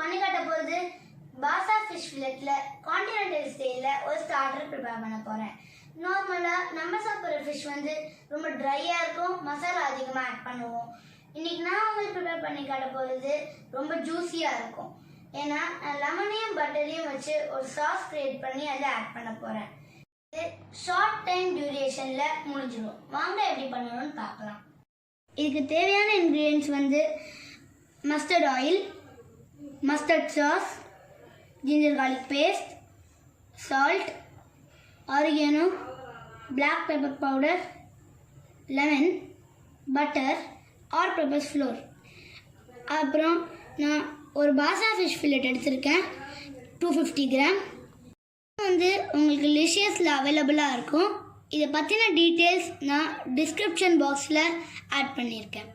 பண்ணி காட்ட போகிறது பாசா ஃபிஷ் ஃபில்லெட்டில் கான்டினென்டல் ஸ்டைலில் ஒரு ஸ்டார்டர் ப்ரிப்பேர் பண்ண போகிறேன். நார்மலாக நம்ம சாப்பிட்ற ஃபிஷ் வந்து ரொம்ப ட்ரையாக இருக்கும், மசாலா அதிகமாக ஆட் பண்ணுவோம். இன்றைக்கி நான் உங்களுக்கு ப்ரிப்பேர் பண்ணி காட்ட போகிறது ரொம்ப ஜூஸியாக இருக்கும். ஏன்னா நான் லெமனையும் பட்டரையும் வச்சு ஒரு சாஸ் க்ரியேட் பண்ணி அதை ஆட் பண்ண போகிறேன். இது ஷார்ட் டைம் டியூரேஷனில் முடிஞ்சிடும். வாங்க எப்படி பண்ணணும்னு பார்க்கலாம். இதுக்கு தேவையான இன்க்ரீடியன்ட்ஸ் வந்து mustard oil, mustard sauce, ginger garlic paste, salt, oregano, black pepper powder, lemon, butter or pepper flour. அப்புறம் நான் ஒரு பாசா ஃபிஷ் ஃபில்லெட் எடுத்திருக்கேன் 250 கிராம். வந்து உங்களுக்கு லிஷியஸில் அவைலபிளாக இருக்கும். இதை பற்றின டீட்டெயில்ஸ் நான் டிஸ்கிரிப்ஷன் பாக்ஸில் ஆட் பண்ணியிருக்கேன்.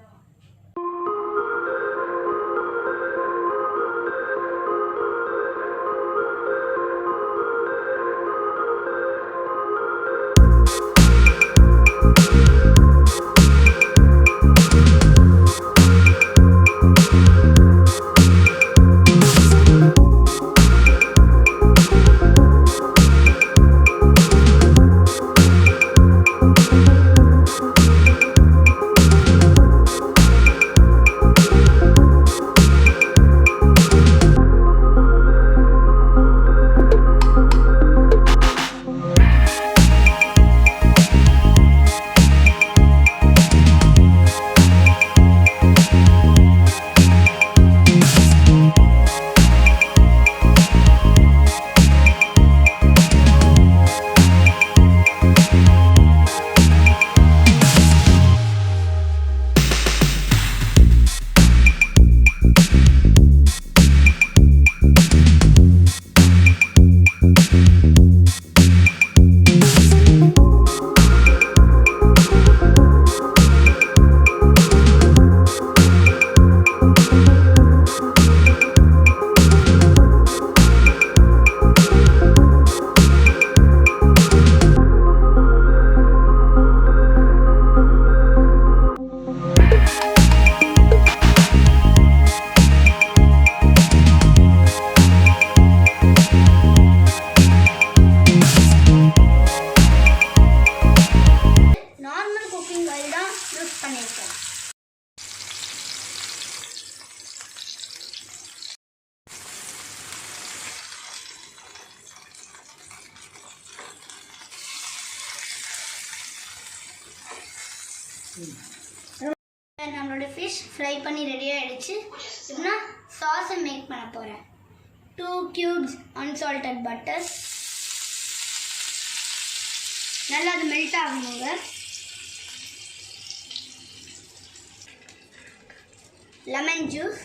நம்மளோட ஃபிஷ் ஃப்ரை பண்ணி ரெடி ஆகிடுச்சு. இப்படின்னா சாஸை மேக் பண்ண போகிறேன். 2 cubes அன்சால்டட் பட்டர், நல்லா அது மெல்ட் ஆகணுங்க. லெமன் ஜூஸ்,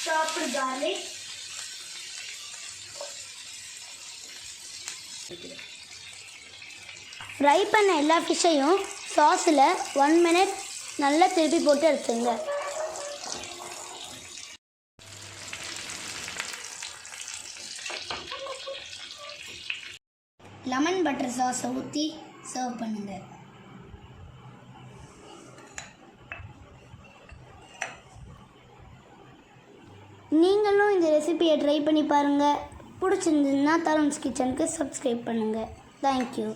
சாப்டு கார்லிக், ஃப்ரை பண்ண எல்லா ஃபிஷ்ஷையும் சாஸில் 1 minute நல்லா திருப்பி போட்டு எடுத்துங்க. லெமன் பட்டர் சாஸை ஊற்றி சர்வ் பண்ணுங்க. நீங்களும் இந்த ரெசிபியை ட்ரை பண்ணி பாருங்கள். பிடிச்சிருந்ததுன்னா தருண்ஸ் கிச்சனுக்கு சப்ஸ்கிரைப் பண்ணுங்கள். தேங்க்யூ.